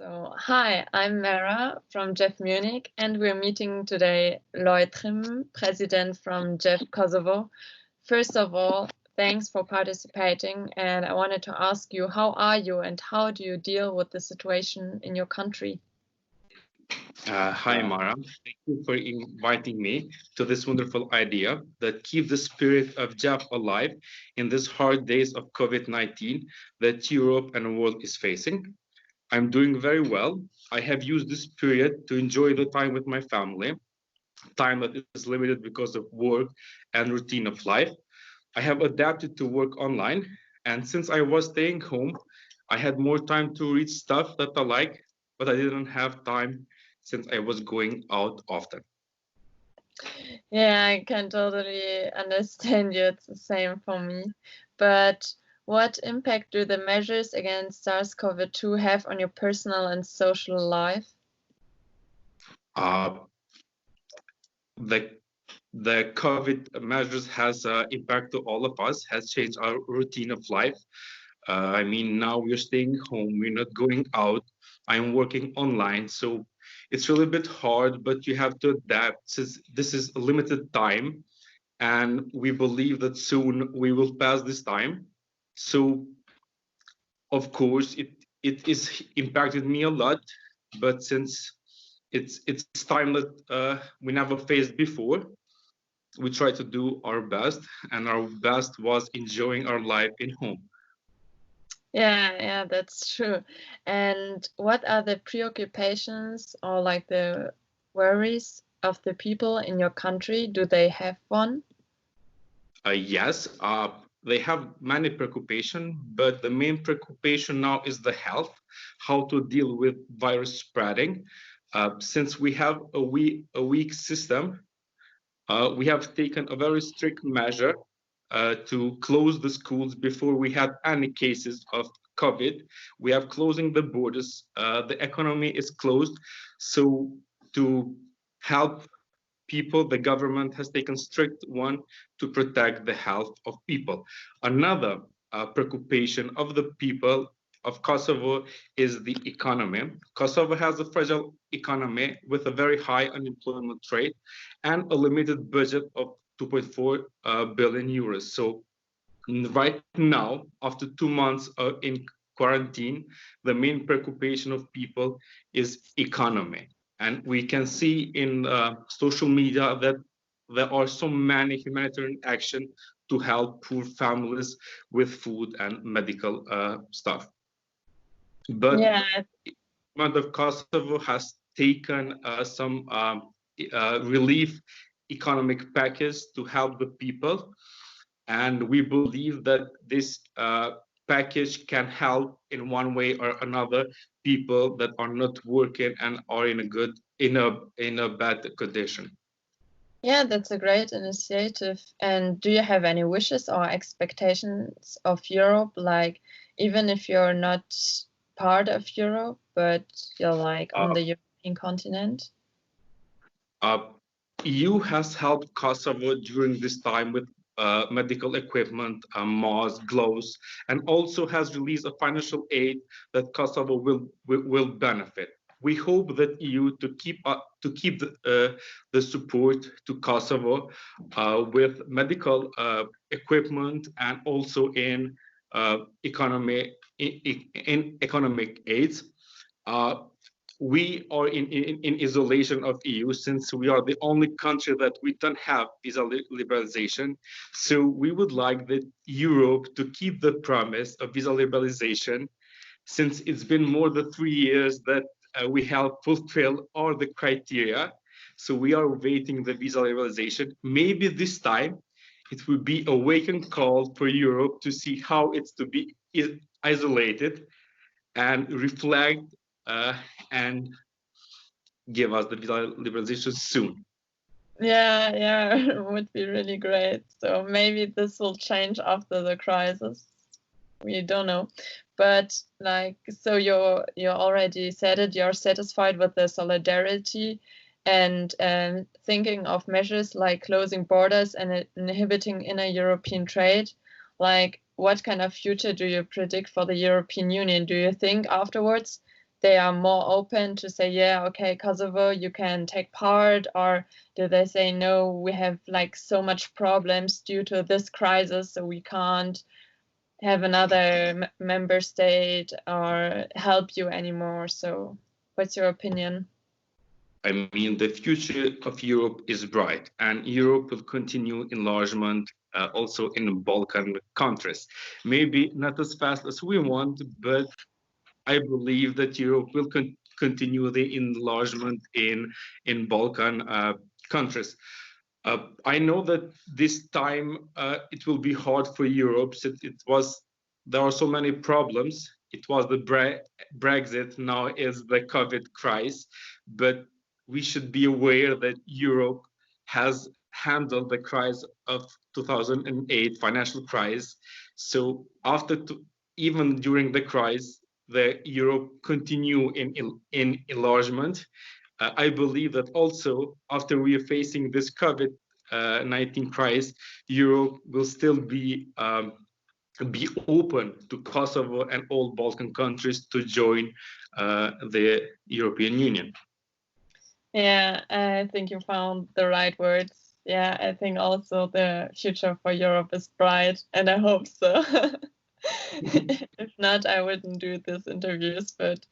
So, hi, I'm Mara from JEF Munich, and we're meeting today Leutrim, President from JEF Kosovo. First of all, thanks for participating, and I wanted to ask you, how are you and how do you deal with the situation in your country? Hi, Mara. Thank you for inviting me to this wonderful idea that keep the spirit of JEF alive in these hard days of COVID-19 that Europe and the world is facing. I'm doing very well. I have used this period to enjoy the time with my family, time that is limited because of work and routine of life. I have adapted to work online, and since I was staying home, I had more time to read stuff that I like, but I didn't have time since I was going out often. Yeah, I can totally understand you. It's the same for me. But what impact do the measures against SARS-CoV-2 have on your personal and social life? The COVID measures has impact to all of us, has changed our routine of life. I mean, now we're staying home, we're not going out. I'm working online, so it's really a bit hard, but you have to adapt since this is a limited time, and we believe that soon we will pass this time. So, of course, it is impacted me a lot, but since it's time that we never faced before, we try to do our best, and our best was enjoying our life in home. Yeah, that's true. And what are the preoccupations or like the worries of the people in your country? Do they have one? Yes, they have many preoccupations, but the main preoccupation now is the health, how to deal with virus spreading. Since we have a weak system, we have taken a very strict measure to close the schools before we had any cases of COVID. We have closing the borders. The economy is closed. So to help people, the government has taken strict one to protect the health of people. Another preoccupation of the people of Kosovo is the economy. Kosovo has a fragile economy with a very high unemployment rate and a limited budget of 2.4 billion euros. So right now, after 2 months in quarantine, the main preoccupation of people is economy. And we can see in social media that there are so many humanitarian action to help poor families with food and medical stuff. But the government of Kosovo has taken some relief economic package to help the people. And we believe that this package can help in one way or another people that are not working and are in a bad condition. Yeah, that's a great initiative. And do you have any wishes or expectations of Europe? Like, even if you're not part of Europe, but you're like on the European continent? EU has helped Kosovo during this time with medical equipment, masks, gloves, and also has released a financial aid that Kosovo will benefit. We hope that EU to keep the support to Kosovo with medical equipment and also in economic aids. We are in isolation of EU since we are the only country that we don't have visa liberalization. So we would like that Europe to keep the promise of visa liberalization, since it's been more than 3 years that we have fulfilled all the criteria. So we are waiting the visa liberalization. Maybe this time it will be a wake-up call for Europe to see how it's to be isolated and reflect and give us the visa liberalization soon. Yeah, it would be really great. So maybe this will change after the crisis. We don't know. But like, so you already said it, you're satisfied with the solidarity and thinking of measures like closing borders and inhibiting inner European trade. Like, what kind of future do you predict for the European Union? Do you think afterwards they are more open to say, yeah, okay, Kosovo, you can take part, or do they say, no, we have like so much problems due to this crisis, so we can't have another member state or help you anymore? So what's your opinion? I mean, the future of Europe is bright, and Europe will continue enlargement also in Balkan countries. Maybe not as fast as we want, but I believe that Europe will continue the enlargement in Balkan countries. I know that this time it will be hard for Europe. There are so many problems. It was the Brexit, now is the COVID crisis, but we should be aware that Europe has handled the crisis of 2008 financial crisis. So even during the crisis, the Europe continue in enlargement. I believe that also after we are facing this COVID-19 crisis, Europe will still be open to Kosovo and all Balkan countries to join the European Union. Yeah, I think you found the right words. Yeah, I think also the future for Europe is bright, and I hope so. If not, I wouldn't do these interviews, but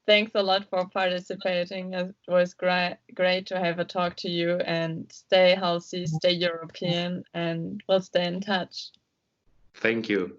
thanks a lot for participating. It was great to have a talk to you, and stay healthy, stay European, and we'll stay in touch. Thank you.